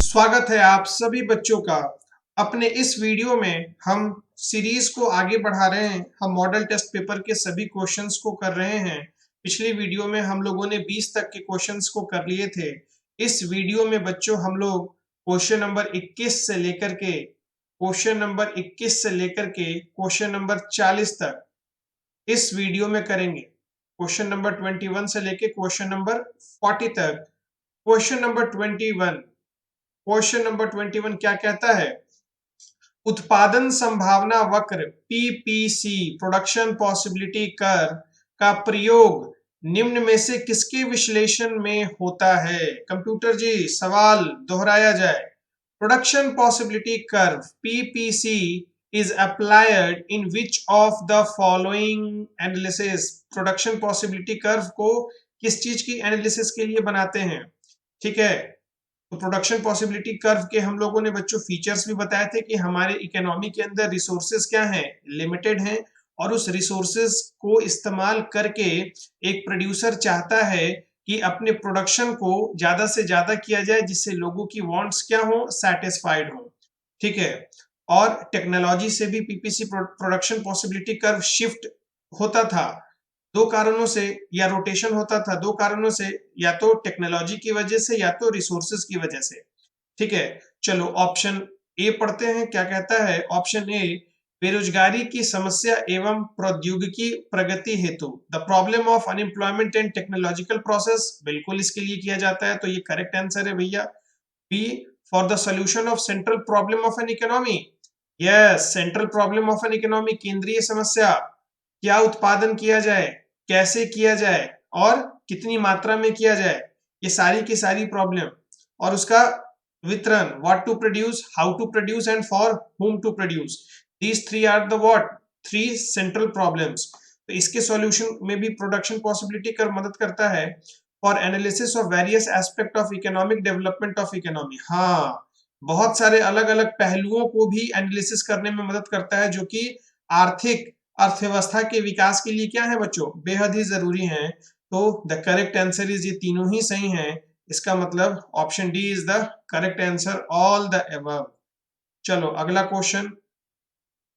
स्वागत है आप सभी बच्चों का। अपने इस वीडियो में हम सीरीज को आगे बढ़ा रहे हैं। हम मॉडल टेस्ट पेपर के सभी क्वेश्चंस को कर रहे हैं। पिछली वीडियो में हम लोगों ने 20 तक के क्वेश्चंस को कर लिए थे। इस वीडियो में बच्चों हम लोग क्वेश्चन नंबर 21 से लेकर के क्वेश्चन नंबर 40 तक इस वीडियो में करेंगे। क्वेश्चन नंबर 21 से लेकर क्वेश्चन नंबर 40 तक। क्वेश्चन नंबर 21 क्या कहता है? उत्पादन संभावना वक्र पीपीसी प्रोडक्शन पॉसिबिलिटी कर्व का प्रयोग निम्न में से किसके विश्लेषण में होता है? कंप्यूटर जी सवाल दोहराया जाए। Production possibility curve PPC is applied in which of the following analysis? Production possibility curve को किस चीज की एनालिसिस के लिए बनाते हैं? ठीक है, तो प्रोडक्शन पॉसिबिलिटी कर्व के हम लोगों ने बच्चों फीचर्स भी बताए थे कि हमारे इकोनॉमी के अंदर रिसोर्सेज क्या हैं, लिमिटेड हैं, और उस रिसोर्सेज को इस्तेमाल करके एक प्रोड्यूसर चाहता है कि अपने प्रोडक्शन को ज्यादा से ज्यादा किया जाए जिससे लोगों की वांट्स क्या हो, सेटिस्फाइड हो। ठीक है, और टेक्नोलॉजी से भी PPC production possibility curve shift होता था दो कारणों से, या रोटेशन होता था दो कारणों से, या तो टेक्नोलॉजी की वजह से या तो रिसोर्सेज की वजह से। ठीक है, चलो ऑप्शन ए पढ़ते हैं क्या कहता है। ऑप्शन ए, बेरोजगारी की समस्या एवं प्रौद्योगिकी प्रगति हेतु the problem of unemployment and technological process, बिल्कुल इसके लिए किया जाता है, तो ये करेक्ट आंसर है भैया। B, for the solution of central problem of an economy, yes, central problem of an economy, केंद्रीय समस्या, क्या उत्पादन किया जाए, कैसे किया जाए और कितनी मात्रा में किया जाए, ये सारी की सारी प्रॉब्लम, और उसका वितरण, what to produce, how to produce and for whom to produce, these three are the what, three central problems. तो इसके सॉल्यूशन में भी प्रोडक्शन पॉसिबिलिटी कर मदद करता है for analysis of various aspect of economic development of economy. हाँ, बहुत सारे अलग अलग पहलुओं को भी एनालिसिस करने में मदद करता है जो कि आर्थिक अर्थव्यवस्था के विकास के लिए क्या है बच्चों, बेहद ही जरूरी है। तो द करेक्ट आंसर इज, ये तीनों ही सही हैं, इसका मतलब option D is the correct answer, all the above. चलो अगला क्वेश्चन,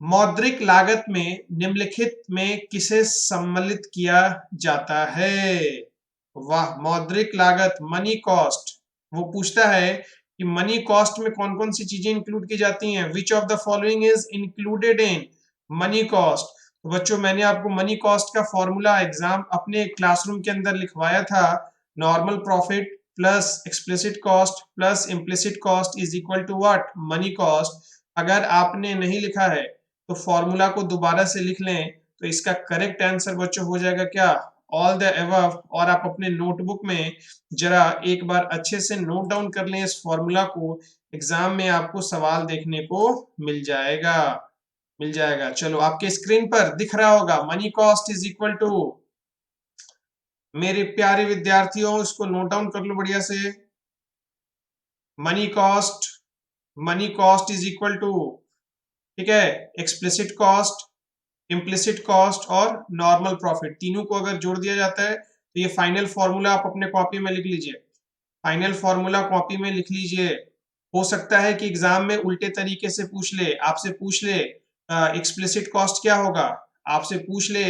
मौद्रिक लागत में निम्नलिखित में किसे सम्मिलित किया जाता है? वाह, मौद्रिक लागत, मनी कॉस्ट, वो पूछता है कि मनी कॉस्ट में कौन कौन सी चीजें इंक्लूड की जाती हैं। Which of the following is included in money cost? तो बच्चों मैंने आपको मनी कॉस्ट का फॉर्मूला एग्जाम अपने क्लासरूम के अंदर लिखवाया था। Normal profit plus explicit cost plus implicit cost is equal to what, money cost. अगर आपने नहीं लिखा है तो फॉर्मूला को दोबारा से लिख लें, तो इसका करेक्ट आंसर बच्चों हो जाएगा क्या, ऑल द अबव। और आप अपने नोटबुक में जरा एक बार अच्छे से नोट डाउन कर लें इस फॉर्मूला को, एग्जाम में आपको सवाल देखने को मिल जाएगा। चलो आपके स्क्रीन पर दिख रहा होगा, money cost is equal to, मेरे प्यारे विद्यार्थियों इसको नोट डाउन कर लो बढ़िया से। Money cost is equal to, ठीक है, एक्सप्लिसिट कॉस्ट, इम्प्लिसिट कॉस्ट और नॉर्मल प्रॉफिट, तीनों को अगर जोड़ दिया जाता है तो ये फाइनल फॉर्मूला आप अपने कॉपी में लिख लीजिए। फाइनल फॉर्मूला कॉपी में लिख लीजिए। हो सकता है कि एग्जाम में उल्टे तरीके से पूछ ले, आपसे पूछ ले एक्सप्लिसिट कॉस्ट क्या होगा, आपसे पूछ ले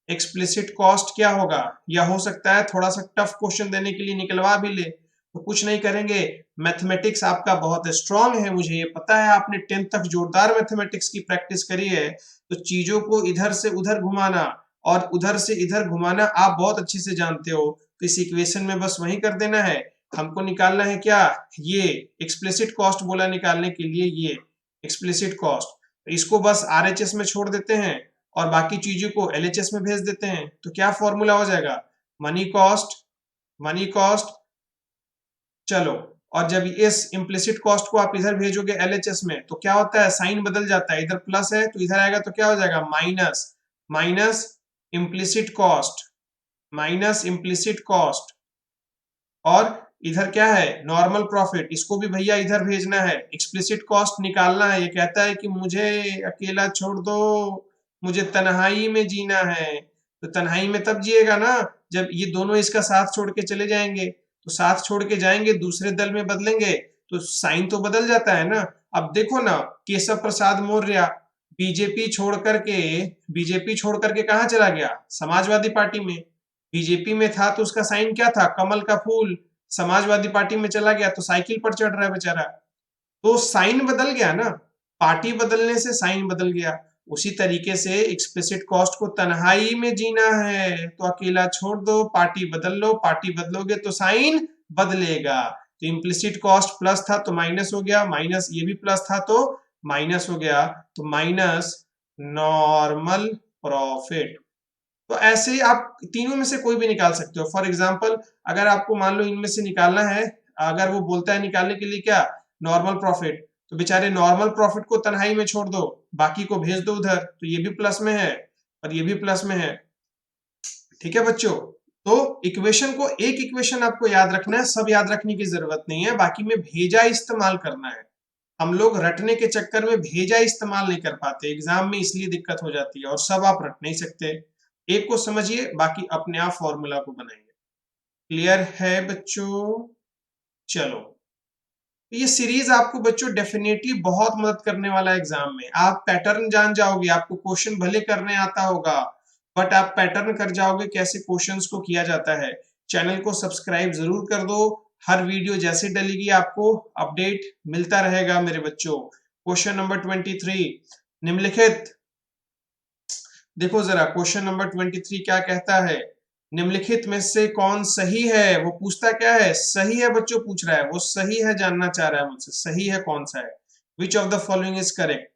एक्सप्लिसिट कॉस्ट क्या होगा, या हो सकता है थोड़ा सा टफ क्वेश्चन देने के लिए निकलवा भी ले। तो कुछ नहीं करेंगे, मैथमेटिक्स आपका बहुत स्ट्रांग है, मुझे ये पता है, आपने 10th तक जोरदार मैथमेटिक्स की प्रैक्टिस करी है, तो चीजों को इधर से उधर घुमाना और उधर से इधर घुमाना आप बहुत अच्छे से जानते हो। तो इस इक्वेशन में बस वही कर देना है, हमको निकालना है क्या, ये एक्सप्लिसिट कॉस्ट बोला निकालने के लिए, ये एक्सप्लिसिट कॉस्ट, तो इसको बस आरएचएस में छोड़ देते हैं और बाकी चीजों को एलएचएस में भेज देते हैं। तो क्या फॉर्मूला हो जाएगा, मनी कॉस्ट। चलो, और जब इस इम्प्लिसिट कॉस्ट को आप इधर भेजोगे एलएचएस में तो क्या होता है, साइन बदल जाता है, इधर प्लस है तो इधर आएगा तो क्या हो जाएगा, माइनस इम्प्लिसिट कॉस्ट, और इधर क्या है, नॉर्मल प्रॉफिट, इसको भी भैया इधर भेजना है, एक्सप्लिसिट कॉस्ट निकालना है। ये कहता है कि मुझे अकेला छोड़ दो, मुझे तन्हाई में जीना है। तो तन्हाई में तब जिएगा ना जब ये दोनों इसका साथ छोड़ के चले जाएंगे, तो साथ छोड़ के जाएंगे दूसरे दल में बदलेंगे तो साइन तो बदल जाता है ना। अब देखो ना, केशव प्रसाद मौर्य बीजेपी छोड़ करके कहाँ चला गया? समाजवादी पार्टी में। बीजेपी में था तो उसका साइन क्या था? कमल का फूल। समाजवादी पार्टी में चला गया तो साइकिल पर चढ़ रहा है बेचारा। तो साइन बदल गया ना, पार्टी बदलने से साइन बदल गया। उसी तरीके से एक्सप्लिसिट कॉस्ट को तन्हाई में जीना है तो अकेला छोड़ दो, पार्टी बदल लो, पार्टी बदलोगे तो साइन बदलेगा। तो इम्प्लिसिट कॉस्ट प्लस था तो माइनस हो गया, माइनस ये भी प्लस था तो माइनस हो गया, तो माइनस नॉर्मल प्रॉफिट। तो ऐसे ही आप तीनों में से कोई भी निकाल सकते हो। फॉर एग्जाम्पल अगर आपको मान लो इनमें से निकालना है, अगर वो बोलता है निकालने के लिए क्या, नॉर्मल प्रॉफिट, तो बेचारे नॉर्मल प्रॉफिट को तन्हाई में छोड़ दो, बाकी को भेज दो उधर, तो ये भी प्लस में है और ये भी प्लस में है। ठीक है बच्चों, तो इक्वेशन को, एक इक्वेशन आपको याद रखना है, सब याद रखने की जरूरत नहीं है, बाकी में भेजा इस्तेमाल करना है। हम लोग रटने के चक्कर में भेजा इस्तेमाल नहीं कर पाते एग्जाम में, इसलिए दिक्कत हो जाती है, और सब आप रट नहीं सकते। एक को समझिए, बाकी अपने आप फॉर्मूला को बनाइए। क्लियर है बच्चों? चलो, ये सीरीज आपको बच्चों डेफिनेटली बहुत मदद करने वाला है एग्जाम में। आप पैटर्न जान जाओगे, आपको क्वेश्चन भले करने आता होगा बट आप पैटर्न कर जाओगे कैसे क्वेश्चंस को किया जाता है। चैनल को सब्सक्राइब जरूर कर दो, हर वीडियो जैसे डलेगी आपको अपडेट मिलता रहेगा मेरे बच्चों। क्वेश्चन नंबर 23, निम्नलिखित, देखो जरा क्वेश्चन नंबर 23 क्या कहता है, निम्नलिखित में से कौन सही है? वो पूछता क्या है? सही है बच्चों पूछ रहा है, वो सही है जानना चाह रहा है मुझसे, सही है कौन सा है? Which of the following is correct,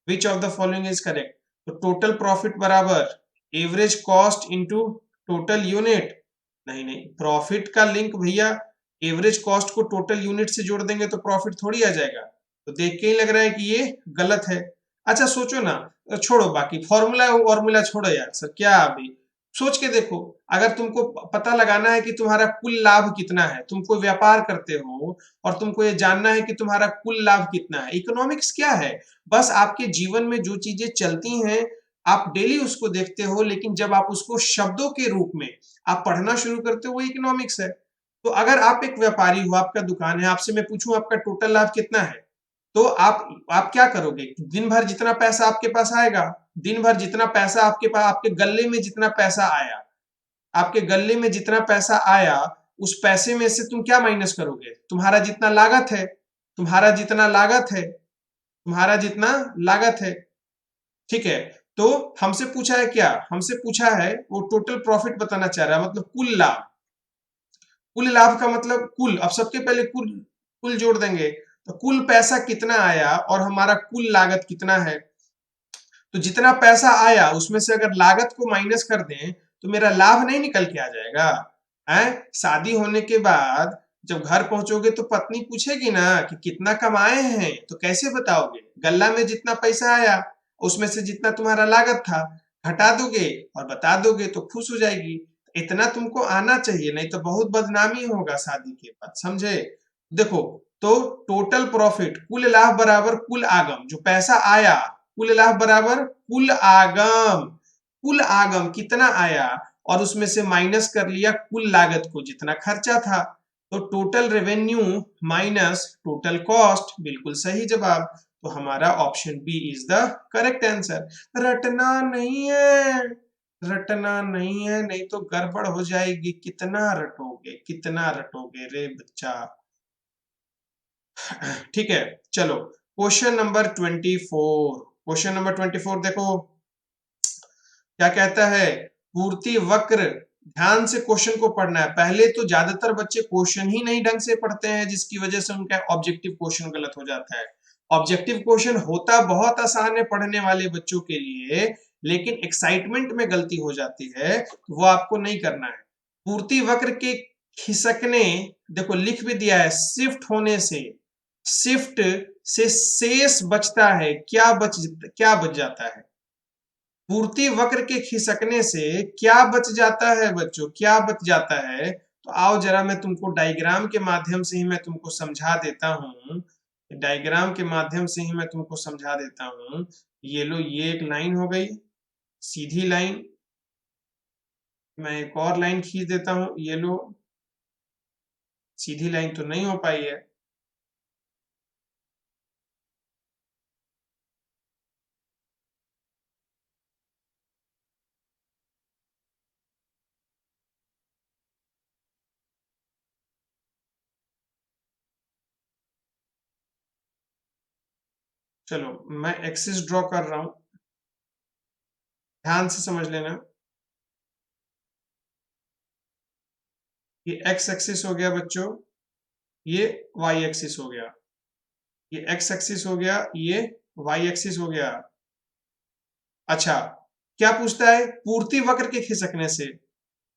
which of the following is correct? तो टोटल प्रॉफिट बराबर average cost into total unit. नहीं नहीं, प्रॉफिट का लिंक भैया एवरेज कॉस्ट को टोटल यूनिट से जोड़ देंगे तो प्रॉफिट थोड़ी आ जाएगा। तो देख के ही लग रहा है कि ये गलत है। अच्छा सोचो ना, छोड़ो बाकी फॉर्मूला छोड़ो यार सर, क्या अभी सोच के देखो। अगर तुमको पता लगाना है कि तुम्हारा कुल लाभ कितना है, तुम कोई व्यापार करते हो और तुमको ये जानना है कि तुम्हारा कुल लाभ कितना है, इकोनॉमिक्स क्या है? बस आपके जीवन में जो चीजें चलती हैं आप डेली उसको देखते हो, लेकिन जब आप उसको शब्दों के रूप में आप पढ़ना शुरू करते हो वो इकोनॉमिक्स है। तो अगर आप एक व्यापारी हो, आपका दुकान है, आपसे मैं पूछूं आपका टोटल लाभ कितना है, तो आप क्या करोगे? दिन भर जितना पैसा आपके पास आएगा, दिन भर जितना पैसा आपके पास, आपके गल्ले में जितना पैसा आया, आपके गल्ले में जितना पैसा आया, उस पैसे में से तुम क्या माइनस करोगे? तुम्हारा जितना लागत है, तुम्हारा जितना लागत है, तुम्हारा जितना लागत है। ठीक है, तो हमसे पूछा है क्या? हमसे पूछा है वो टोटल प्रॉफिट बताना चाह रहा है, मतलब कुल लाभ। कुल लाभ का मतलब कुल, अब सबके पहले कुल कुल जोड़ देंगे, तो कुल पैसा कितना आया और हमारा कुल लागत कितना है। तो जितना पैसा आया उसमें से अगर लागत को माइनस कर दें तो मेरा लाभ नहीं निकल के आ जाएगा? हैं? शादी होने के बाद जब घर पहुंचोगे तो पत्नी पूछेगी ना कि कितना कमाए हैं, तो कैसे बताओगे? गल्ला में जितना पैसा आया उसमें से जितना तुम्हारा लागत था घटा दोगे और बता दोगे तो खुश हो जाएगी। इतना तुमको आना चाहिए, नहीं तो बहुत बदनामी होगा शादी के बाद, समझे? देखो, तो टोटल प्रॉफिट, कुल लाभ बराबर कुल आगम, जो पैसा आया, कुल लाभ बराबर कुल आगम, कुल आगम कितना आया और उसमें से माइनस कर लिया कुल लागत को जितना खर्चा था, तो total revenue minus total cost, बिल्कुल सही जवाब। तो हमारा option B is the correct answer. रटना नहीं है, रटना नहीं है, नहीं तो गड़बड़ हो जाएगी। कितना रटोगे, कितना रटोगे रे बच्चा? ठीक है, चलो क्वेश्चन नंबर 24, क्वेश्चन नंबर 24 देखो क्या कहता है, पूर्ति वक्र। ध्यान से क्वेश्चन को पढ़ना है। पहले तो ज्यादातर बच्चे क्वेश्चन ही नहीं ढंग से पढ़ते हैं, जिसकी वजह से उनका ऑब्जेक्टिव क्वेश्चन गलत हो जाता है। ऑब्जेक्टिव क्वेश्चन होता बहुत आसान है पढ़ने वाले बच्चों के लिए, लेकिन एक्साइटमेंट में गलती हो जाती है, वो आपको नहीं करना है। पूर्ति वक्र के खिसकने, देखो लिख भी दिया है, शिफ्ट होने से, शिफ्ट से शेष बचता है, क्या बच जाता है? पूर्ति वक्र के खिसकने से क्या बच जाता है बच्चों, क्या बच जाता है? तो आओ जरा मैं तुमको डायग्राम के माध्यम से ही मैं तुमको समझा देता हूँ, डायग्राम के माध्यम से ही मैं तुमको समझा देता हूँ। ये लो, ये एक लाइन हो गई, सीधी लाइन। मैं एक और लाइन खींच देता हूँ, ये लो, सीधी लाइन तो नहीं हो पाई है, चलो मैं एक्सिस ड्रॉ कर रहा हूं, ध्यान से समझ लेना। ये एक्स एक्सिस हो गया बच्चों, ये वाई एक्सिस हो गया, ये एक्स एक्सिस हो गया, ये वाई एक्सिस हो गया। अच्छा, क्या पूछता है? पूर्ति वक्र के खिसकने से,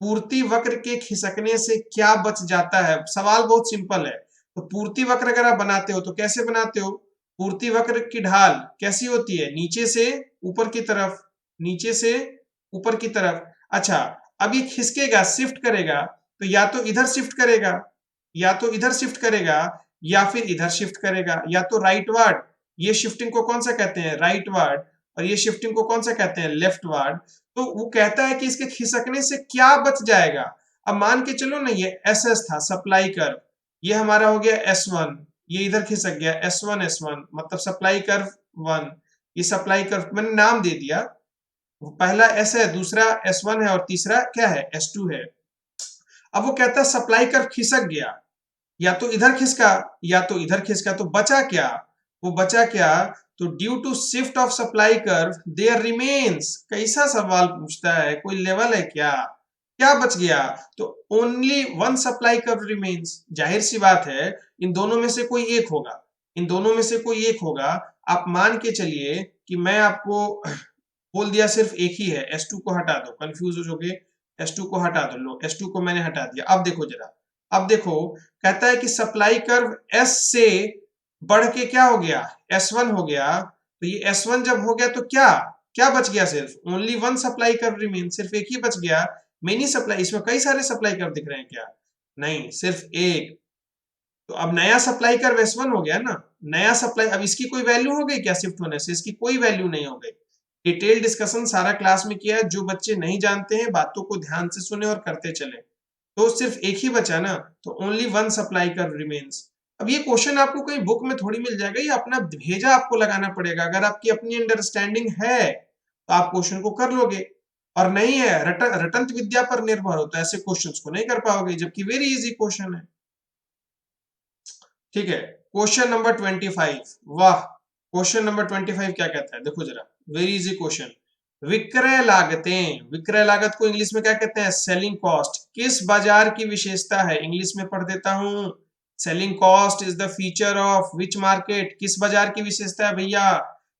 पूर्ति वक्र के खिसकने से क्या बच जाता है? सवाल बहुत सिंपल है। तो पूर्ति वक्र अगर आप बनाते हो तो कैसे बनाते हो? पूर्ति वक्र की ढाल कैसी होती है? नीचे से ऊपर की तरफ, नीचे से ऊपर की तरफ। अच्छा, अब ये खिसकेगा, शिफ्ट करेगा, तो या तो इधर शिफ्ट करेगा, या तो इधर शिफ्ट करेगा, या फिर इधर शिफ्ट करेगा, या तो राइटवर्ड। ये शिफ्टिंग को कौन सा कहते हैं? राइटवर्ड। और ये शिफ्टिंग को कौन सा कहते हैं? लेफ्टवर्ड। तो वो कहता है कि इसके खिसकने से क्या बच जाएगा। अब मान के चलो ना, ये एस एस था सप्लाई कर्व, ये हमारा हो गया S1, ये इधर खिसक गया S1 S1, मतलब सप्लाई कर्व 1। ये सप्लाई कर्व मैंने नाम दे दिया, पहला S है, दूसरा S1 है, और तीसरा क्या है? S2 है। अब वो कहता है सप्लाई कर्व खिसक गया, या तो इधर खिसका या तो इधर खिसका, तो बचा क्या? वो बचा क्या? तो due to shift of supply curve there remains. कैसा सवाल पूछता है, कोई लेवल है क्या? क्या बच गया? तो only one supply curve remains. जाहिर सी बात है, इन दोनों में से कोई एक होगा, इन दोनों में से कोई एक होगा। आप मान के चलिए कि मैं आपको बोल दिया सिर्फ एक ही है, S2 को हटा दो, कंफ्यूज हो जाओगे। S2 को हटा दो, लो S2 को मैंने हटा दिया। अब देखो जरा, अब देखो, कहता है कि सप्लाई कर्व S से बढ़ के क्या हो गया? S1 हो गया। तो ये S1 जब हो गया तो क्या क्या बच गया? सिर्फ only one supply curve remain, सिर्फ एक ही बच गया। मेनी सप्लाई, इसमें कई सारे सप्लाई कर्व दिख रहे हैं क्या? नहीं, सिर्फ एक। तो अब नया सप्लाई कर्व S1 हो गया ना, नया सप्लाई। अब इसकी कोई वैल्यू हो गई क्या शिफ्ट होने से? इसकी कोई वैल्यू नहीं हो गई। डिटेल डिस्कशन सारा क्लास में किया है, जो बच्चे नहीं जानते हैं बातों को ध्यान से सुने और करते चले। तो सिर्फ एक ही बचा ना, तो only one supply curve remains. अब ये क्वेश्चन आपको कहीं बुक में थोड़ी मिल जाएगा, ये अपना भेजा आपको लगाना पड़ेगा। अगर आपकी अपनी अंडरस्टैंडिंग है तो आप क्वेश्चन को कर लोगे, और नहीं है, रटंत विद्या पर निर्भर हो तो ऐसे क्वेश्चंस को नहीं कर पाओगे, जबकि वेरी इजी क्वेश्चन है। ठीक है, क्वेश्चन नंबर 25। वाह, क्वेश्चन नंबर 25 क्या कहता है? देखो जरा, वेरी इजी क्वेश्चन। विक्रय लागतें, विक्रय लागत को इंग्लिश में क्या कहते हैं? Selling cost. किस बाजार की विशेषता है? इंग्लिश में पढ़ देता हूं। Selling cost is the feature of which market. किस बाजार की विशेषता है भैया?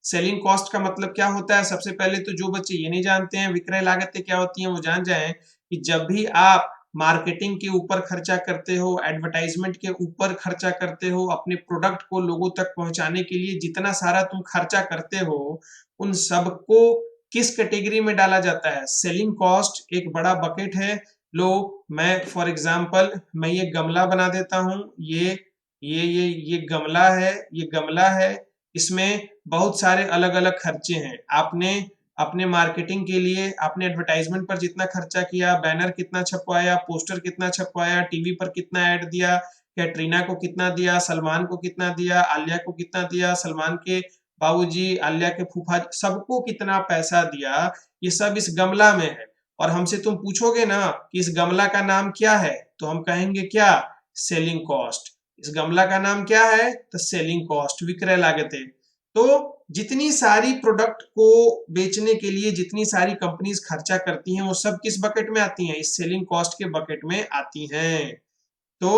सेलिंग कॉस्ट का मतलब क्या होता है? सबसे पहले तो जो बच्चे ये नहीं जानते हैं विक्रय लागतें क्या होती हैं, वो जान जाएं कि जब भी आप मार्केटिंग के ऊपर खर्चा करते हो, एडवर्टाइजमेंट के ऊपर खर्चा करते हो, अपने प्रोडक्ट को लोगों तक पहुंचाने के लिए जितना सारा तुम खर्चा करते हो, उन सबको किस कैटेगरी में डाला जाता है? सेलिंग कॉस्ट एक बड़ा बकेट है। लो, मैं फॉर एग्जांपल मैं ये गमला बना देता हूं, ये गमला है, ये गमला है। इसमें बहुत सारे अलग अलग खर्चे हैं। आपने अपने मार्केटिंग के लिए, आपने एडवर्टाइजमेंट पर जितना खर्चा किया, बैनर कितना छपवाया, पोस्टर कितना छपवाया, टीवी पर कितना ऐड दिया, कैटरीना को कितना दिया, सलमान को कितना दिया, आलिया को कितना दिया, सलमान के बाबूजी, आलिया के फूफा, सबको कितना पैसा दिया, ये सब इस गमला में है। और हमसे तुम पूछोगे ना कि इस गमला का नाम क्या है, तो हम कहेंगे क्या? Selling cost. इस गमला का नाम क्या है? तो सेलिंग कॉस्ट, विक्रय लागतें। तो जितनी सारी प्रोडक्ट को बेचने के लिए जितनी सारी कंपनीज खर्चा करती हैं, वो सब किस बकेट में आती हैं? इस सेलिंग कॉस्ट के बकेट में आती हैं। तो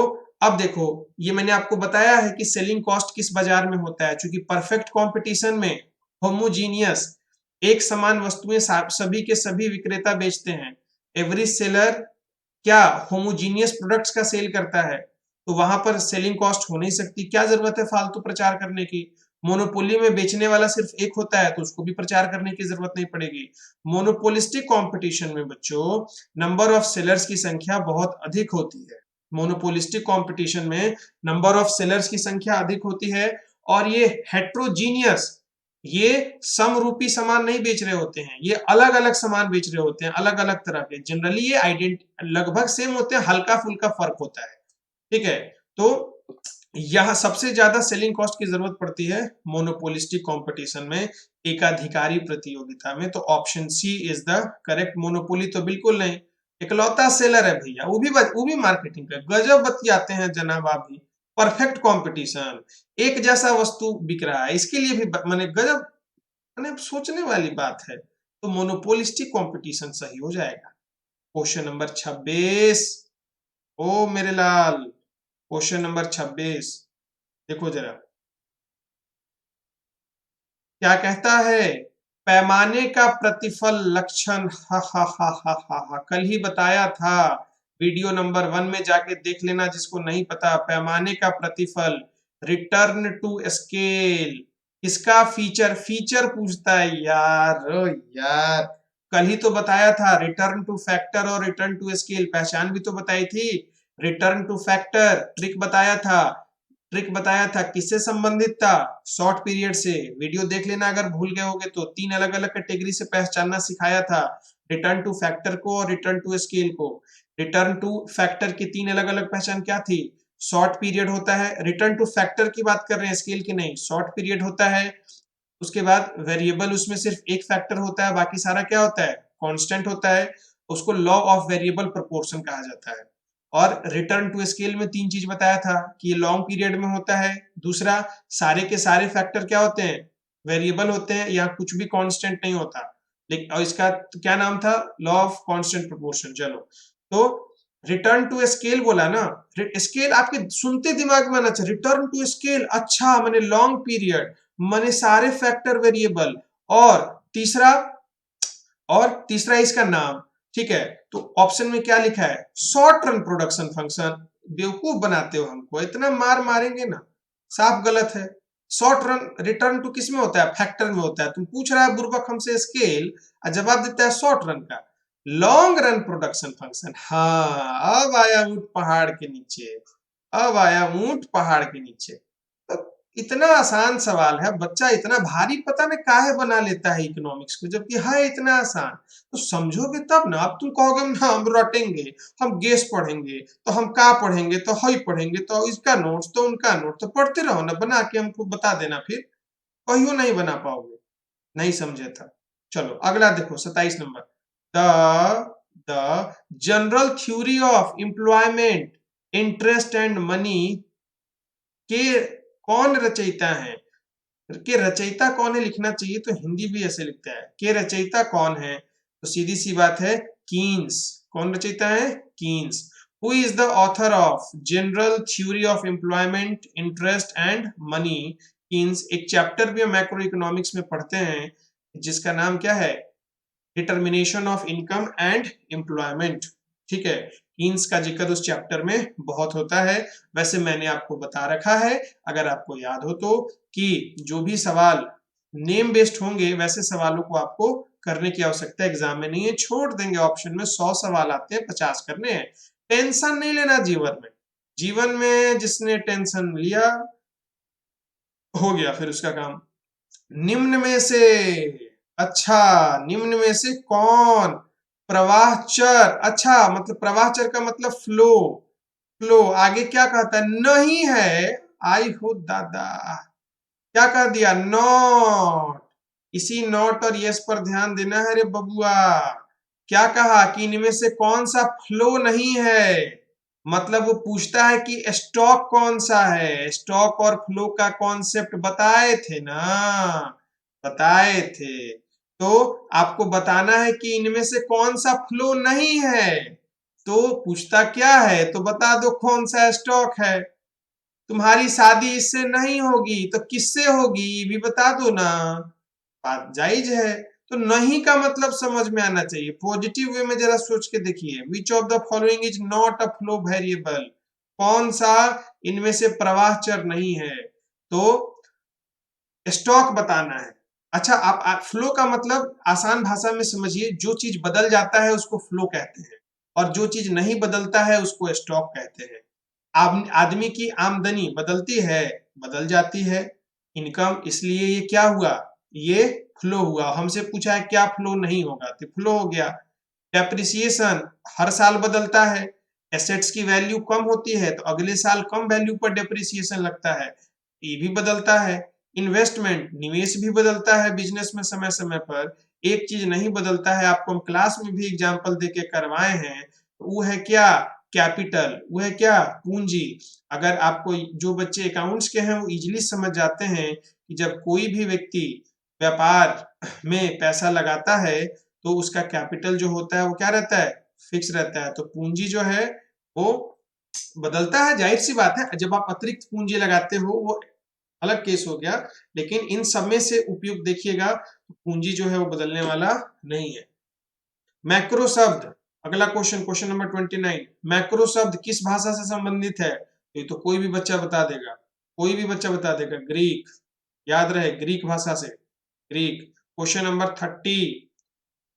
अब देखो, ये मैंने आपको बताया है कि सेलिंग कॉस्ट किस बाजार में होता है, क्योंकि परफेक्ट कंपटीशन में होमोजीनियस, एक समान वस्तुएं सभी के सभी विक्रेता बेचते हैं। एवरी सेलर क्या होमोजीनियस प्रोडक्ट्स का सेल करता है, तो वहां पर सेलिंग कॉस्ट हो नहीं सकती। क्या जरूरत है फालतू प्रचार करने की? मोनोपोली में बेचने वाला सिर्फ एक होता है, तो उसको भी प्रचार करने की जरूरत नहीं पड़ेगी। मोनोपोलिस्टिक कंपटीशन में बच्चों नंबर ऑफ सेलर्स की संख्या बहुत अधिक होती है। मोनोपोलिस्टिक कंपटीशन में नंबर ऑफ सेलर्स की संख्या अधिक होती है, और ये हेट्रोजीनियस, ये समरूपी सामान नहीं बेच रहे होते हैं, ये अलग अलग सामान बेच रहे होते हैं, अलग अलग तरह के। जनरली ये लगभग सेम होते हैं, हल्का फुल्का फर्क होता है। ठीक है, तो यहां सबसे ज्यादा सेलिंग कॉस्ट की जरूरत पड़ती है मोनोपोलिस्टिक कंपटीशन में, एकाधिकारी प्रतियोगिता में। तो option C is the correct. Monopoly तो बिल्कुल नहीं, इकलौता सेलर है भैया, वो भी मार्केटिंग का गजब बतियाते हैं जनाब आप भी। परफेक्ट कंपटीशन, एक जैसा वस्तु बिक रहा है, इसके लिए भी माने गजब, माने सोचने वाली बात है। तो मोनोपोलिस्टिक कंपटीशन सही हो जाएगा। क्वेश्चन नंबर 26, ओ मेरे लाल, क्वेश्चन नंबर 26 देखो जरा क्या कहता है। पैमाने का प्रतिफल लक्षण, हा हा हा हा हा हा, कल ही बताया था, वीडियो नंबर 1 में जाके देख लेना जिसको नहीं पता। पैमाने का प्रतिफल, रिटर्न टू स्केल, इसका फीचर, फीचर पूछता है यार, ओ यार, कल ही तो बताया था। रिटर्न टू फैक्टर और रिटर्न टू स्केल, पहचान भी तो बताई थी। रिटर्न टू फैक्टर ट्रिक बताया था, ट्रिक बताया था, किससे संबंधित था, शॉर्ट पीरियड से। वीडियो देख लेना अगर भूल गए होगे तो। 3 अलग अलग कैटेगरी से पहचानना सिखाया था, रिटर्न टू फैक्टर को और रिटर्न टू स्केल को। रिटर्न टू फैक्टर की 3 अलग अलग पहचान क्या थी, शॉर्ट पीरियड होता है, रिटर्न टू फैक्टर की बात कर रहे हैं, स्केल की नहीं, शॉर्ट पीरियड होता है। उसके बाद वेरिएबल उसमें सिर्फ एक फैक्टर होता है, बाकी सारा क्या होता है, कांस्टेंट होता है। उसको लॉ ऑफ वेरिएबल प्रोपोर्शन कहा जाता है। और रिटर्न टू स्केल में 3 चीज बताया था कि ये लॉन्ग पीरियड में होता है, दूसरा सारे के सारे फैक्टर क्या होते हैं, वेरिएबल होते हैं, या कुछ भी कांस्टेंट नहीं होता। लेकिन और इसका क्या नाम था, लॉ ऑफ कांस्टेंट प्रोपोर्शन। चलो, तो रिटर्न टू स्केल बोला ना, स्केल आपके सुनते दिमाग में आना चाहिए, रिटर्न टू स्केल, अच्छा माने लॉन्ग पीरियड, माने सारे फैक्टर वेरिएबल, और तीसरा, और तीसरा इसका नाम, ठीक है। तो ऑप्शन में क्या लिखा है, शॉर्ट रन प्रोडक्शन फंक्शन। बेवकूफ बनाते हो हमको, इतना मार मारेंगे ना, साफ गलत है। शॉर्ट रन रिटर्न टू किस में होता है, फैक्टर में होता है। तुम पूछ रहा है बुर्बक हमसे स्केल, और जवाब देता है शॉर्ट रन का। लॉन्ग रन प्रोडक्शन फंक्शन, हाँ अब आया ऊंट पहाड़ के नीचे, अब आया ऊंट पहाड़ के नीचे। तो इतना आसान सवाल है, बच्चा इतना भारी पता नहीं काहे बना लेता है इकोनॉमिक्स को, जबकि है इतना आसान। तो समझोगे तब ना, अब तुम कहोगे ना हम रटेंगे, हम गेस पढ़ेंगे, तो हम का पढ़ेंगे, तो हई पढ़ेंगे, तो इसका नोट्स, तो उनका नोट, तो पढ़ते रहो ना, बना के हमको बता देना, फिर कहियो नहीं बना पाओगे, नहीं समझे था। चलो अगला देखो 27 number, the general theory of employment, interest and money के कौन रचयिता है, के रचयिता कौन है लिखना चाहिए, तो हिंदी भी ऐसे लिखता है, के रचयिता कौन है, तो सीधी सी बात है कीन्स। कौन रचयिता है, Keynes. Who is the author of general theory of employment, interest and money, Keynes. एक चैप्टर भी हम मैक्रो इकोनॉमिक्स में पढ़ते हैं जिसका नाम क्या है, determination of income and employment, ठीक है। कीन्स का जिक्र उस चैप्टर में बहुत होता है। वैसे मैंने आपको बता रखा है, अगर आपको याद हो तो, कि जो भी सवाल नेम बेस्ड होंगे वैसे सवालों को आपको करने की आवश्यकता एग्जाम में नहीं है, छोड़ देंगे। ऑप्शन में 100 सवाल आते हैं, 50 करने हैं। टेंशन नहीं लेना जीवन में, जीवन में जिसने टेंशन लिया हो गया फिर उसका काम। निम्न में से, अच्छा निम्न में से कौन प्रवाह चर, अच्छा मतलब प्रवाह चर का मतलब फ्लो, फ्लो आगे क्या कहता है, नहीं है, आई हो दादा, क्या कह दिया, नॉट। इसी नॉट और यस पर ध्यान देना है रे बबुआ। क्या कहा कि इनमें से कौन सा फ्लो नहीं है, मतलब वो पूछता है कि स्टॉक कौन सा है। स्टॉक और फ्लो का कॉन्सेप्ट बताए थे ना, बताए थे। तो आपको बताना है कि इनमें से कौन सा फ्लो नहीं है, तो पूछता क्या है, तो बता दो कौन सा स्टॉक है। तुम्हारी शादी इससे नहीं होगी तो किससे होगी, भी बता दो ना, बात जायज है। तो नहीं का मतलब समझ में आना चाहिए, पॉजिटिव वे में जरा सोच के देखिए। विच of the following is not a flow variable, कौन सा इनमें से प्रवाह चर नहीं है, तो स्टॉक बताना है। अच्छा आप फ्लो का मतलब आसान भाषा में समझिए, जो चीज बदल जाता है उसको फ्लो कहते हैं, और जो चीज नहीं बदलता है उसको स्टॉक कहते हैं। आदमी की आमदनी बदलती है, बदल जाती है इनकम, इसलिए ये क्या हुआ, ये फ्लो हुआ। हमसे पूछा है क्या फ्लो नहीं होगा, तो फ्लो हो गया। डेप्रिसिएशन हर साल बदलता है, एसेट्स की वैल्यू कम होती है तो अगले साल कम वैल्यू पर डेप्रिसिएशन लगता है, ये भी बदलता है। इन्वेस्टमेंट निवेश भी बदलता है बिजनेस में समय समय पर। एक चीज नहीं बदलता है, आपको हम क्लास में भी एग्जांपल देके करवाए हैं, वो है क्या, कैपिटल, वो है क्या, पूंजी। अगर आपको जो बच्चे अकाउंट्स के हैं वो इजीली समझ जाते हैं कि जब कोई भी व्यक्ति व्यापार में पैसा लगाता है तो उसका कैपिटल जो होता है वो क्या रहता है, फिक्स रहता है। तो पूंजी जो है वो बदलता है, जाहिर सी बात है। जब आप अतिरिक्त पूंजी लगाते हो वो अलग केस हो गया, लेकिन इन सब में से उपयुक्त देखिएगा तो पूंजी जो है वो बदलने वाला नहीं है। मैक्रो शब्द, अगला क्वेश्चन नंबर 29, मैक्रो शब्द किस भाषा से संबंधित है? ये तो कोई भी बच्चा बता देगा, कोई भी बच्चा बता देगा, ग्रीक। याद रहे, ग्रीक भाषा से, ग्रीक। क्वेश्चन नंबर 30,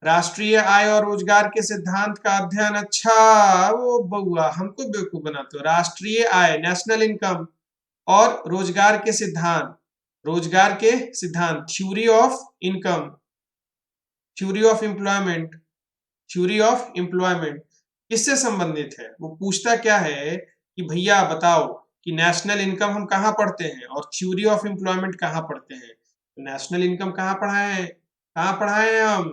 राष्ट्रीय आय और रोजगार के सिद्धांत का अध्ययन। अच्छा वो बउआ हमको बेवकूफ बनाते हो। राष्ट्रीय आय, नेशनल इनकम, और रोजगार के सिद्धांत, रोजगार के सिद्धांत, theory of income, theory of employment, theory of employment किससे संबंधित है? वो पूछता क्या है कि भैया बताओ कि नेशनल इनकम हम कहाँ पढ़ते हैं और थ्योरी ऑफ एम्प्लॉयमेंट कहाँ पढ़ते हैं। तो नेशनल इनकम कहाँ पढ़ाए हैं, कहाँ पढ़ाए हैं हम?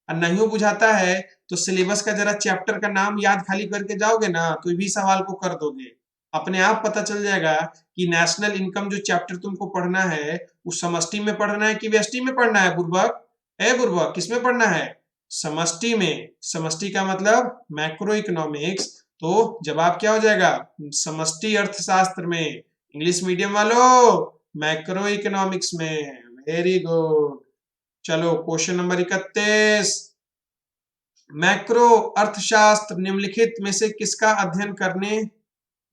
और नहीं बुझाता है तो सिलेबस का जरा चैप्टर का नाम याद खाली करके जाओगे ना तो भी सवाल को कर दोगे। अपने आप पता चल जाएगा कि नेशनल इनकम जो चैप्टर तुमको पढ़ना है वो समष्टि में पढ़ना है कि व्यष्टि में पढ़ना है बुर्बक? बुर्बक किस में पढ़ना है? समष्टि में। समष्टि का मतलब मैक्रो इकोनॉमिक्स। तो जवाब क्या हो जाएगा? समष्टि अर्थशास्त्र में। इंग्लिश मीडियम वालों मैक्रो इकोनॉमिक्स में। Very good. चलो क्वेश्चन नंबर 31, मैक्रो अर्थशास्त्र निम्नलिखित में से किसका अध्ययन करने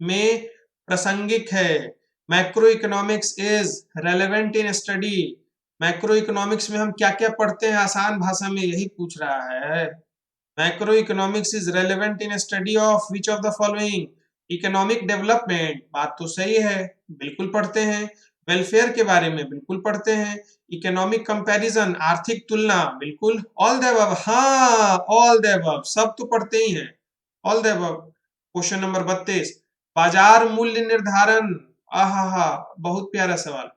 में प्रासंगिक है? Macro economics is relevant in study. Macro economics में हम क्या क्या पढ़ते हैं, आसान भाषा में यही पूछ रहा है। Macro economics is relevant in study of which of the following? Economic development, बात तो सही है, बिल्कुल पढ़ते हैं। वेलफेयर के बारे में बिल्कुल पढ़ते हैं। इकोनॉमिक कंपैरिजन, आर्थिक तुलना, बिल्कुल। ऑल द अबव, हाँ ऑल द अबव, सब तो पढ़ते ही हैं, all the above. Question number 32, बाजार मूल्य निर्धारण। आहा, बहुत प्यारा सवाल।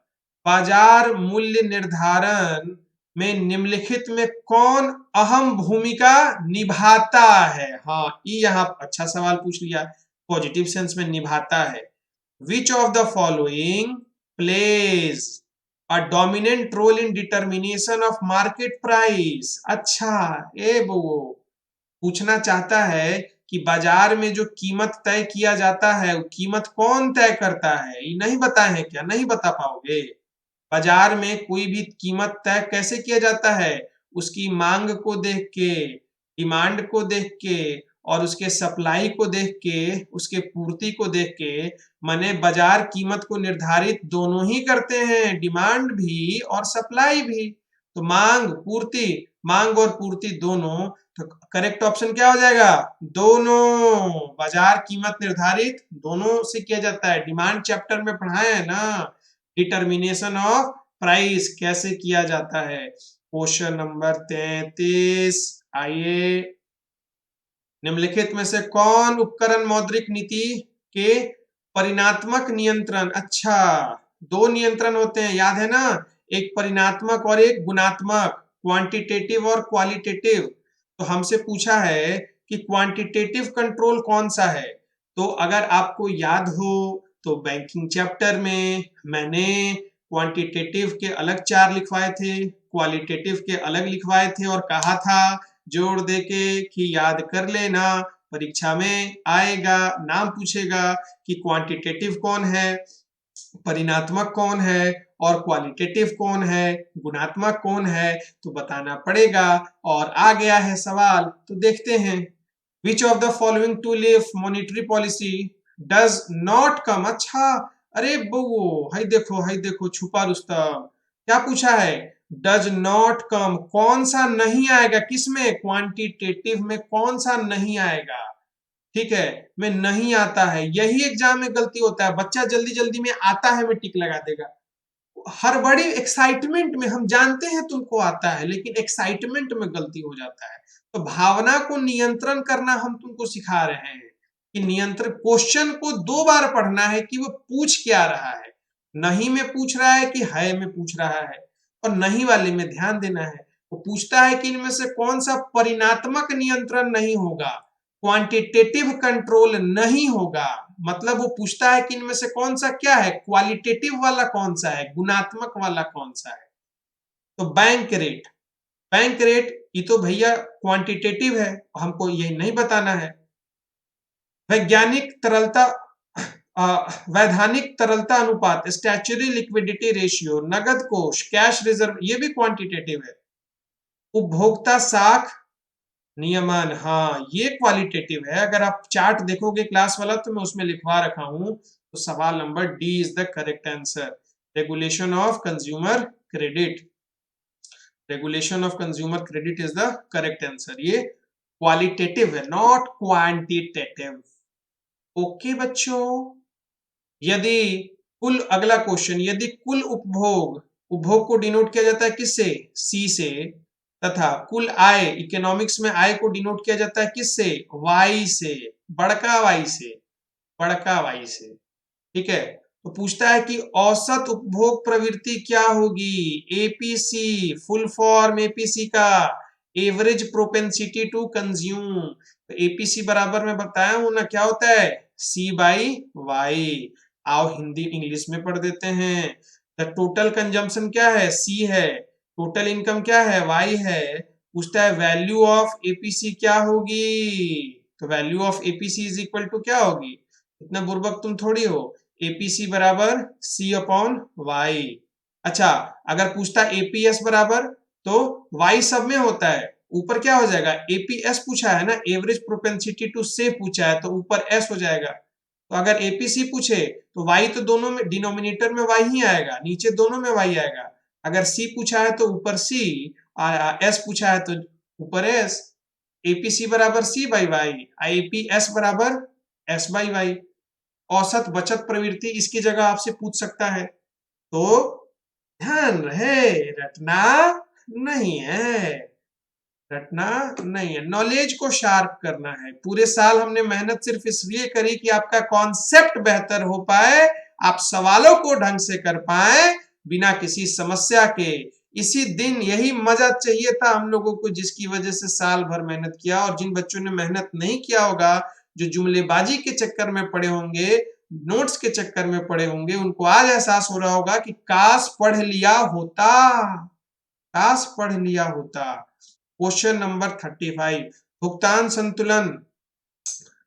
बाजार मूल्य निर्धारण में निम्नलिखित में कौन अहम भूमिका निभाता है? हाँ, ये यहाँ अच्छा सवाल पूछ लिया, पॉजिटिव सेंस में निभाता है। Which of the following plays a dominant role in determination of market price? अच्छा, वो पूछना चाहता है कि बाजार में जो कीमत तय किया जाता है वो कीमत कौन तय करता है? ये नहीं बताए हैं क्या? नहीं बता पाओगे? बाजार में कोई भी कीमत तय कैसे किया जाता है? उसकी मांग को देख के, डिमांड को देख के, और उसके सप्लाई को देख के, उसके पूर्ति को देख के। माने बाजार कीमत को निर्धारित दोनों ही करते हैं, डिमांड भी और सप्लाई भी। तो मांग और पूर्ति दोनों। तो करेक्ट ऑप्शन क्या हो जाएगा? दोनों। बाजार कीमत निर्धारित दोनों से किया जाता है। डिमांड चैप्टर में पढ़ाए है ना, डिटर्मिनेशन ऑफ प्राइस कैसे किया जाता है। क्वेश्चन नंबर 33, आइए, निम्नलिखित में से कौन उपकरण मौद्रिक नीति के परिणात्मक नियंत्रण? अच्छा, दो नियंत्रण होते हैं, याद है ना, एक परिणात्मक और एक गुणात्मक, क्वांटिटेटिव और क्वालिटेटिव। तो हमसे पूछा है कि क्वांटिटेटिव कंट्रोल कौन सा है। तो अगर आपको याद हो तो बैंकिंग चैप्टर में मैंने क्वांटिटेटिव के अलग 4 लिखवाए थे, क्वालिटेटिव के अलग लिखवाए थे, और कहा था जोड़ दे के कि याद कर लेना, परीक्षा में आएगा, नाम पूछेगा कि क्वांटिटेटिव कौन है, परिणात्मक कौन है, और क्वालिटेटिव कौन है, गुणात्मक कौन है, तो बताना पड़ेगा। और आ गया है सवाल, तो देखते हैं। Which of the following to live monetary policy does not come? अच्छा, अरे वो हाई देखो छुपा रुस्तम, क्या पूछा है? डज नॉट कम, कौन सा नहीं आएगा? किसमें? क्वांटिटेटिव में कौन सा नहीं आएगा? ठीक है, में नहीं आता है, यही एग्जाम में गलती होता है। बच्चा जल्दी जल्दी में आता है में टिक लगा देगा। हर बड़ी एक्साइटमेंट में, हम जानते हैं तुमको आता है, लेकिन एक्साइटमेंट में गलती हो जाता है। तो भावना को नियंत्रण करना हम तुमको सिखा रहे हैं कि नियंत्रण, क्वेश्चन को 2 बार पढ़ना है कि वो पूछ क्या रहा है। नहीं में पूछ रहा है कि है में पूछ रहा है, और नहीं वाले में ध्यान देना है। वो पूछता है कि इनमें से कौन सा परिणात्मक नियंत्रण नहीं होगा। क्वांटिटेटिव कंट्रोल नहीं होगा। मतलब वो पूछता है कि इनमें से कौन सा क्या है, क्वालिटेटिव वाला कौन सा है, गुणात्मक वाला कौन सा है। तो बैंक रेट, बैंक रेट ये तो भैया क्वांटिटेटिव है, हमको ये नहीं बताना है। वैज्ञानिक तरलता वैधानिक तरलता अनुपात, स्टैच्यूटरी लिक्विडिटी रेशियो, नगद कोष, कैश रिजर्व, ये भी क्वांटिटेटिव है। उपभोक्ता साख नियमन, हाँ ये क्वालिटेटिव है। अगर आप चार्ट देखोगे क्लास वाला तो मैं उसमें लिखवा रखा हूं, तो सवाल number D is the correct answer. Regulation of consumer credit, regulation of consumer credit is the correct answer. ये क्वालिटेटिव है, नॉट क्वांटिटेटिव। ओके बच्चों, यदि कुल, अगला क्वेश्चन, यदि कुल उपभोग, उपभोग को डिनोट किया जाता है किससे, सी से, तथा कुल आय, इकोनॉमिक्स में आय को डिनोट किया जाता है किससे, वाई से, बड़का वाई से, बड़का वाई से। ठीक है, तो पूछता है कि औसत उपभोग प्रवृत्ति क्या होगी, एपीसी, फुल फॉर्म एपीसी का, एवरेज प्रोपेंसिटी टू कंज्यूम। तो एपीसी बराबर मैं बताया हूं ना क्या होता है, सी बाई वाई। आओ हिंदी इंग्लिश में पढ़ देते हैं। द टोटल कंजम्पशन क्या है, सी है, टोटल इनकम क्या है, वाई है। पूछता है वैल्यू ऑफ एपीसी क्या होगी, तो value of APC is equal to क्या होगी, इतना बुर्बक तुम थोड़ी हो, एपीसी बराबर सी अपॉन वाई। अच्छा, अगर पूछता एपीएस बराबर, तो वाई सब में होता है, ऊपर क्या हो जाएगा, एपीएस पूछा है ना, एवरेज प्रोपेंसिटी टू से पूछा है, तो ऊपर एस हो जाएगा। तो अगर एपीसी पूछे तो वाई तो दोनों में, डिनोमिनेटर में वाई ही आएगा, नीचे दोनों में वाई आएगा। अगर सी पूछा है तो ऊपर सी, एस पूछा है तो ऊपर एस। एपीसी बराबर सी बाई वाई, एपीएस बराबर एस बाई वाई। औसत बचत प्रवृत्ति इसकी जगह आपसे पूछ सकता है, तो ध्यान रहे रटना नहीं है, रटना नहीं है, नॉलेज को शार्प करना है। पूरे साल हमने मेहनत सिर्फ इसलिए करी कि आपका कॉन्सेप्ट बेहतर हो पाए, आप सवालों को ढंग से कर पाए बिना किसी समस्या के। इसी दिन यही मजा चाहिए था हम लोगों को, जिसकी वजह से साल भर मेहनत किया। और जिन बच्चों ने मेहनत नहीं किया होगा, जो जुमलेबाजी के चक्कर में पड़े होंगे, नोट्स के चक्कर में पड़े होंगे, उनको आज एहसास हो रहा होगा कि काश पढ़ लिया होता, काश पढ़ लिया होता। क्वेश्चन नंबर 35, भुगतान संतुलन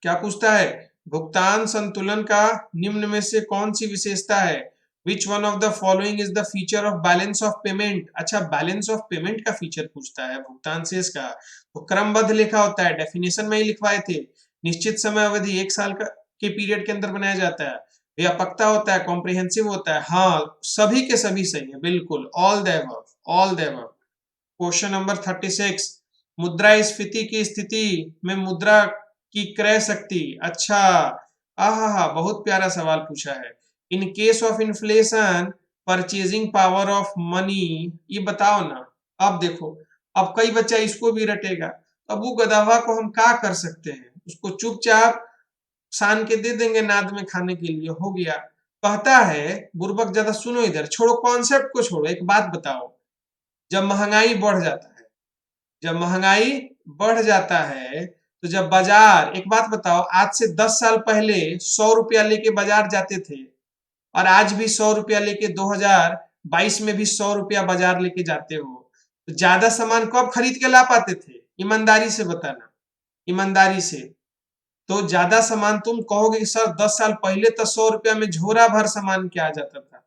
क्या पूछता है, भुगतान संतुलन का निम्न में से कौन सी विशेषता है, which one of the following is the feature of balance of payment. अच्छा, बैलेंस ऑफ पेमेंट का फीचर पूछता है भुगतान शेष का, तो क्रमबद्ध लिखा होता है, डेफिनेशन में ही लिखवाए थे। निश्चित समय अवधि 1 साल का के पीरियड के अंदर बनाया जाता है, व्यापकता होता है, कॉम्प्रिहेंसिव होता है, हाँ सभी के सभी सही है, बिल्कुल, all the above, all the above. Question number 36, मुद्रास्फीति की स्थिति में मुद्रा की क्रय शक्ति, अच्छा, आहा, बहुत प्यारा सवाल पूछा है। In case of inflation purchasing power of money, ये बताओ ना। अब देखो, अब कई बच्चा इसको भी रटेगा, अब वो गधावा को हम क्या कर सकते हैं, उसको चुपचाप सान के दे देंगे नाद में खाने के लिए, हो गया। कहता है बुर्बक, ज्यादा सुनो इधर, छोड़ो कॉन्सेप्ट को, छोड़ो, एक बात बताओ, जब महंगाई बढ़ जाता है, जब महंगाई बढ़ जाता है, तो जब बाजार, एक बात बताओ, आज से 10 साल पहले 100 रुपया लेके बाजार जाते थे, और आज भी 100 रुपया लेके 2022 में भी 100 रुपया बाजार लेके जाते हो, तो ज्यादा सामान कब खरीद के ला पाते थे, ईमानदारी से बताना, ईमानदारी से। तो ज्यादा सामान तुम कहोगे कि सर 10 साल पहले तो 100 रुपया में झोरा भर सामान क्या आ जाता था,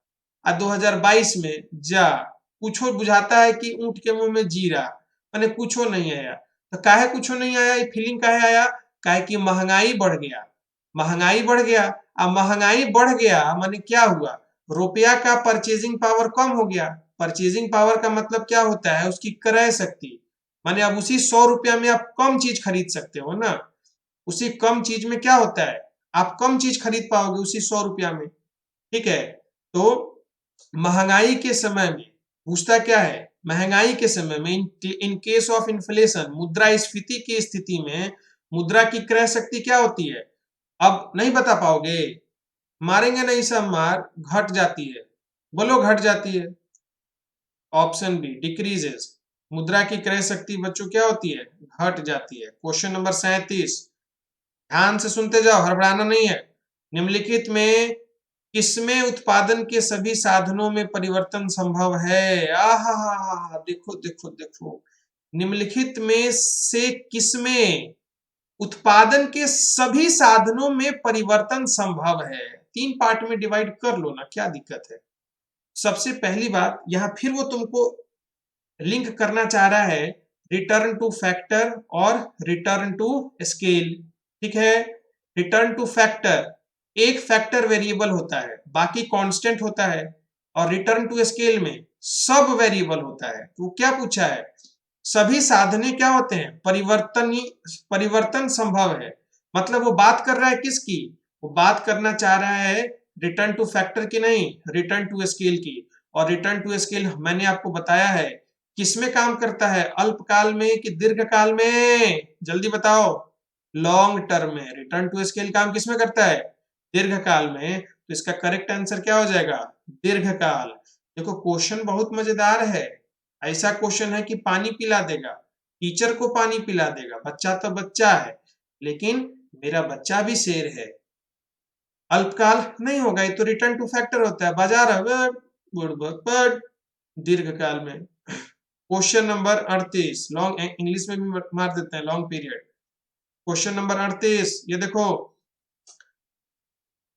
और 2022 में जा कुछो बुझाता है कि ऊंट के मुंह में जीरा, मैंने कुछो नहीं आया। तो काहे कुछो नहीं आया, ये फीलिंग काहे आया, काहे कि महंगाई बढ़ गया, महंगाई बढ़ गया। अब महंगाई बढ़ गया माने क्या हुआ, रुपया का परचेजिंग पावर कम हो गया। परचेजिंग पावर का मतलब क्या होता है, उसकी क्रय शक्ति, माने अब उसी 100 रुपया में आप कम चीज खरीद सकते हो ना, उसी कम चीज में क्या होता है, आप कम चीज खरीद पाओगे उसी 100 रुपया में। ठीक है, तो महंगाई के समय में पूछता क्या है, महंगाई के समय में इन केस ऑफ इन्फ्लेशन, मुद्रास्फीति की स्थिति में मुद्रा की क्रय शक्ति क्या होती है, अब नहीं बता पाओगे, मारेंगे नहीं सब मार, घट जाती है, बोलो घट जाती है, ऑप्शन बी डिक्रीजेस। मुद्रा की क्रय शक्ति बच्चों क्या होती है, घट जाती है। क्वेश्चन नंबर 37, ध्यान से सुनते जाओ, हड़बड़ाना नहीं है। निम्नलिखित में किसमें उत्पादन के सभी साधनों में परिवर्तन संभव है? आहा, देखो देखो देखो, निम्नलिखित में से किसमें उत्पादन के सभी साधनों में परिवर्तन संभव है? 3 पार्ट में डिवाइड कर लो ना, क्या दिक्कत है। सबसे पहली बात, यहां फिर वो तुमको लिंक करना चाह रहा है रिटर्न टू फैक्टर और रिटर्न टू स्केल। ठीक है, रिटर्न टू फैक्टर, एक फैक्टर वेरिएबल होता है, बाकी कांस्टेंट होता है, और रिटर्न टू स्केल में सब वेरिएबल होता है। तो क्या पूछा है? सभी साधने क्या होते हैं? परिवर्तन संभव है। मतलब वो बात कर रहा है किसकी? वो बात करना चाह रहा है रिटर्न टू फैक्टर की नहीं, रिटर्न टू स्केल की। और रिटर्न टू स्केल मैंने आपको बताया है किसमें काम करता है, अल्पकाल में कि दीर्घकाल में? जल्दी बताओ। लॉन्ग टर्म में। रिटर्न टू स्केल काम किसमें करता है? दीर्घकाल में। तो इसका करेक्ट आंसर क्या हो जाएगा? दीर्घकाल। देखो क्वेश्चन बहुत मजेदार है। ऐसा क्वेश्चन है कि पानी पिला देगा, टीचर को पानी पिला देगा। बच्चा तो बच्चा है, लेकिन मेरा बच्चा भी शेर है। अल्पकाल नहीं होगा, ये तो रिटर्न टू फैक्टर होता है। बाजार है दीर्घकाल में। क्वेश्चन नंबर 38, लॉन्ग इंग्लिश में भी मार देते हैं, लॉन्ग पीरियड। क्वेश्चन नंबर 38, ये देखो।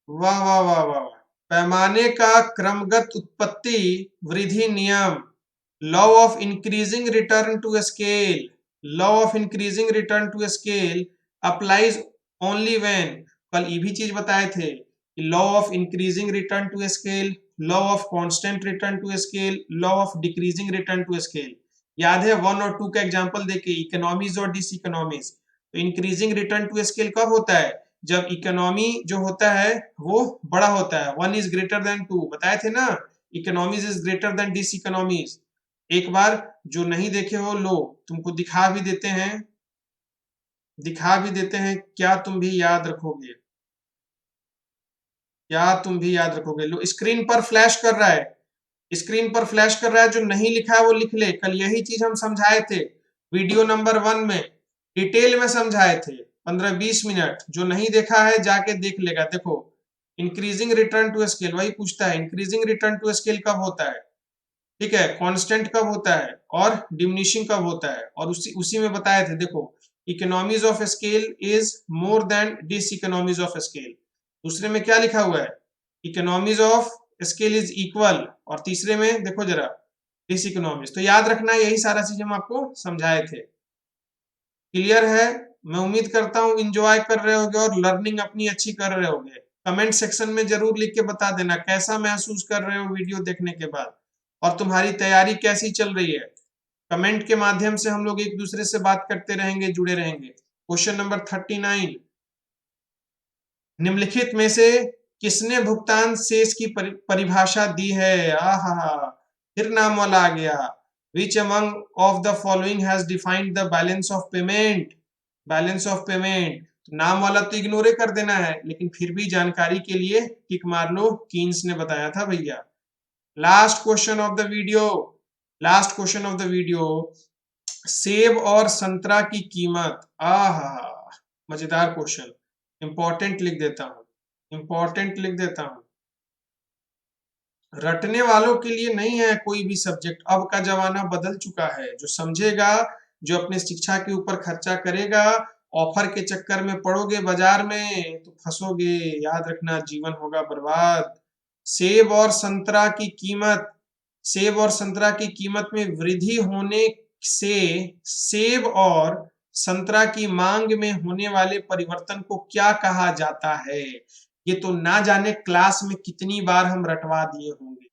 वाह वाह वाह वाह, पैमाने का क्रमगत उत्पत्ति वृद्धि नियम, law of increasing return to scale, law of increasing return to scale applies only when, कल ये भी चीज बताए थे कि law of increasing return to scale, law of constant return to scale, law of decreasing return to scale. याद है 1 और 2 का एग्जांपल देके, इकोनॉमीज और डिस इकोनॉमीज। तो इंक्रीजिंग रिटर्न टू स्केल कब होता है? जब इकोनॉमी जो होता है वो बड़ा होता है, 1 इज ग्रेटर देन 2, बताए थे ना, economies is greater than diseconomies. एक बार जो नहीं देखे हो लो, तुमको दिखा भी देते हैं, दिखा भी देते हैं, क्या तुम भी याद रखोगे? क्या तुम भी याद रखोगे? लो स्क्रीन पर फ्लैश कर रहा है, स्क्रीन पर फ्लैश कर रहा है, जो नहीं लिखा है वो लिख ले। कल यही चीज हम समझाए थे वीडियो नंबर 1 में, डिटेल में समझाए थे, 15-20 मिनट। जो नहीं देखा है जाके देख लेगा। देखो इंक्रीजिंग रिटर्न टू स्केल वही पूछता है, इंक्रीजिंग रिटर्न टू स्केल कब होता है, ठीक है, कांस्टेंट कब होता है, और डिमिनिशिंग कब होता है। और उसी में बताए थे, देखो economies of scale is more than diseconomies of scale. दूसरे में क्या लिखा हुआ है? Economies of scale is equal, और तीसरे में देखो जरा डिस इकोनॉमीज। तो याद रखना, यही सारा चीज हम आपको समझाए थे। क्लियर है? मैं उम्मीद करता हूँ इंजॉय कर रहे होगे और लर्निंग अपनी अच्छी कर रहे होगे। कमेंट सेक्शन में जरूर लिख के बता देना कैसा महसूस कर रहे हो वीडियो देखने के बाद, और तुम्हारी तैयारी कैसी चल रही है। कमेंट के माध्यम से हम लोग एक दूसरे से बात करते रहेंगे, जुड़े रहेंगे। क्वेश्चन नंबर 39, निम्नलिखित में से किसने भुगतान शेष की परिभाषा दी है? आहा, फिर नाम वाला आ गया। Which among of the following has defined the balance of payment? Balance of payment, तो नाम वाला तो इग्नोर कर देना है, लेकिन फिर भी जानकारी के लिए टिक मार लो, कीन्स ने बताया था भैया। Last question of the video, last question of the video, सेब और संतरा की कीमत। आहा, मजेदार क्वेश्चन, इंपॉर्टेंट लिख देता हूं, इंपॉर्टेंट लिख देता हूं। रटने वालों के लिए नहीं है कोई भी सब्जेक्ट, अब का जमाना बदल चुका है। जो समझेगा, जो अपने शिक्षा के ऊपर खर्चा करेगा, ऑफर के चक्कर में पड़ोगे बाजार में तो फंसोगे, याद रखना जीवन होगा बर्बाद। सेब और संतरा की कीमत, सेब और संतरा की कीमत में वृद्धि होने से सेब और संतरा की मांग में होने वाले परिवर्तन को क्या कहा जाता है? ये तो ना जाने क्लास में कितनी बार हम रटवा दिए होंगे।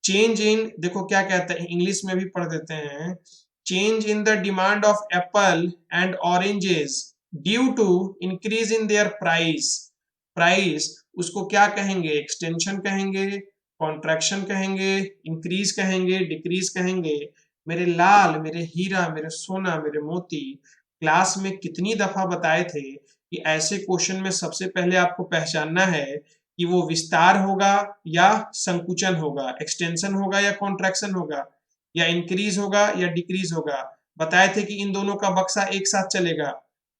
चेंज इन, देखो क्या कहते हैं, इंग्लिश में भी पढ़ देते हैं। Change in the demand of apple and oranges due to increase in their price. Price उसको क्या कहेंगे? एक्सटेंशन कहेंगे, कॉन्ट्रैक्शन कहेंगे, इंक्रीज कहेंगे, डिक्रीज कहेंगे। मेरे लाल, मेरे हीरा, मेरे सोना, मेरे मोती, क्लास में कितनी दफा बताए थे कि ऐसे क्वेश्चन में सबसे पहले आपको पहचानना है कि वो विस्तार होगा या संकुचन होगा, एक्सटेंशन होगा या कॉन्ट्रैक्शन होगा, या इंक्रीज होगा या डिक्रीज होगा। बताए थे कि इन दोनों का बक्सा एक साथ चलेगा,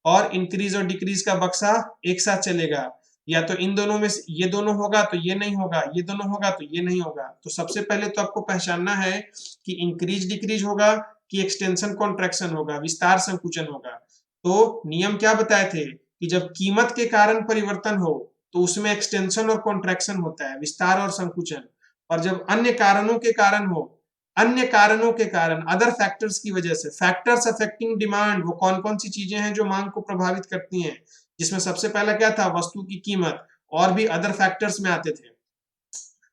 और इंक्रीज और डिक्रीज का बक्सा एक साथ चलेगा, या तो इन दोनों में ये दोनों होगा तो ये नहीं होगा, ये दोनों होगा तो ये नहीं होगा। तो सबसे पहले तो आपको पहचानना है कि इंक्रीज डिक्रीज होगा कि एक्सटेंशन कॉन्ट्रैक्शन होगा, विस्तार संकुचन होगा। तो नियम क्या बताए थे कि जब कीमत के कारण परिवर्तन हो तो उसमें एक्सटेंशन और कॉन्ट्रैक्शन होता है, विस्तार और संकुचन। और जब अन्य कारणों के कारण हो, अन्य कारणों के कारण, अदर फैक्टर्स की वजह से, फैक्टर्स अफेक्टिंग डिमांड, वो कौन कौन सी चीजें हैं जो मांग को प्रभावित करती हैं, जिसमें सबसे पहला क्या था, वस्तु की कीमत, और भी अदर फैक्टर्स में आते थे।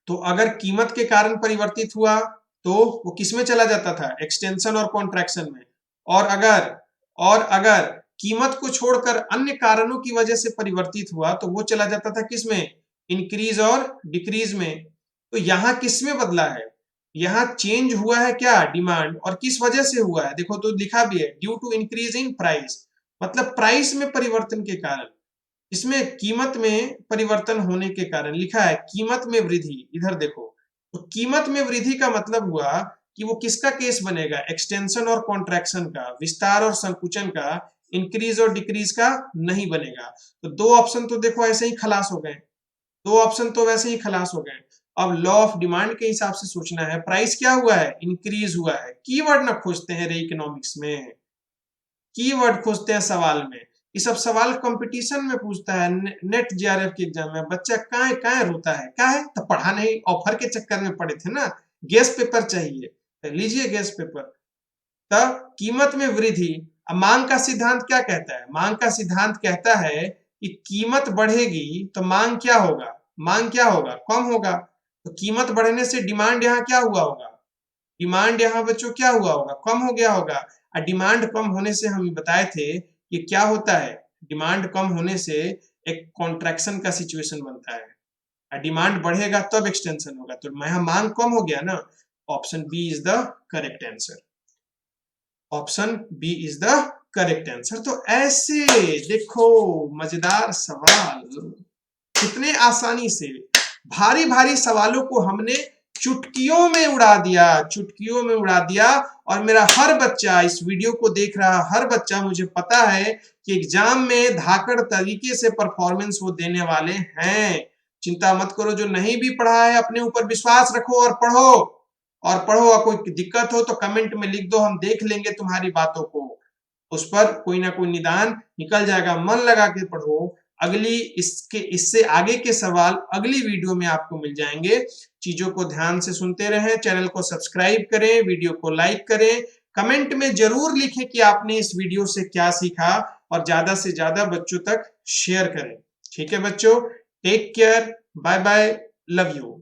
तो अगर कीमत के कारण परिवर्तित हुआ तो वो किस में चला जाता था, एक्सटेंशन और कॉन्ट्रैक्शन में। और अगर कीमत को छोड़कर अन्य कारणों की वजह से परिवर्तित हुआ तो वो चला जाता था किसमें, इंक्रीज और डिक्रीज में। तो यहां किस में बदला है, यहाँ चेंज हुआ है क्या, डिमांड, और किस वजह से हुआ है, देखो तो लिखा भी है due to increase in price, मतलब प्राइस में परिवर्तन के कारण। इसमें कीमत में परिवर्तन होने के कारण लिखा है कीमत में वृद्धि, इधर देखो। तो कीमत में वृद्धि का मतलब हुआ कि वो किसका केस बनेगा, एक्सटेंशन और कॉन्ट्रैक्शन का, विस्तार और संकुचन का, इंक्रीज और डिक्रीज का नहीं बनेगा। तो दो ऑप्शन तो देखो ऐसे ही खलास हो गए, दो ऑप्शन तो वैसे ही खलास हो गए। अब लॉ ऑफ डिमांड के हिसाब से सोचना है, प्राइस क्या हुआ है, इंक्रीज हुआ है। कीवर्ड ना खोजते हैं रे इकोनॉमिक्स में, कीवर्ड खोजते हैं सवाल में। ये सब सवाल कंपटीशन में पूछता है, नेट जेआरएफ के एग्जाम में। बच्चा काहे काहे रोता है, क्या है तो पढ़ा नहीं, ऑफर के चक्कर में पड़े थे ना, गैस पेपर चाहिए तो लीजिए गैस पेपर। तब कीमत में वृद्धि, अब मांग का सिद्धांत क्या कहता है, मांग का सिद्धांत कहता है कि कीमत बढ़ेगी तो मांग क्या होगा, मांग क्या होगा, कम होगा। तो कीमत बढ़ने से डिमांड यहाँ क्या हुआ होगा, डिमांड यहाँ बच्चों क्या हुआ होगा, कम हो गया होगा। और डिमांड कम होने से हम बताए थे कि क्या होता है, डिमांड कम होने से एक कॉन्ट्रैक्शन का सिचुएशन बनता है, और डिमांड बढ़ेगा तब एक्सटेंशन होगा। तो यहाँ मांग कम हो गया ना, option B is the correct answer, option B is the correct answer. तो ऐसे देखो मजेदार सवाल, कितने आसानी से भारी भारी सवालों को हमने चुटकियों में उड़ा दिया, चुटकियों में उड़ा दिया। और मेरा हर बच्चा, इस वीडियो को देख रहा हर बच्चा, मुझे पता है कि एग्जाम में धाकड़ तरीके से परफॉर्मेंस वो देने वाले हैं। चिंता मत करो, जो नहीं भी पढ़ा है अपने ऊपर विश्वास रखो और पढ़ो, और पढ़ो। और कोई दिक्कत हो तो कमेंट में लिख दो, हम देख लेंगे तुम्हारी बातों को, उस पर कोई ना कोई निदान निकल जाएगा। मन लगा के पढ़ो, अगली इससे आगे के सवाल अगली वीडियो में आपको मिल जाएंगे। चीजों को ध्यान से सुनते रहें, चैनल को सब्सक्राइब करें, वीडियो को लाइक करें, कमेंट में जरूर लिखें कि आपने इस वीडियो से क्या सीखा, और ज्यादा से ज्यादा बच्चों तक शेयर करें। ठीक है बच्चों, take care, bye bye, love you.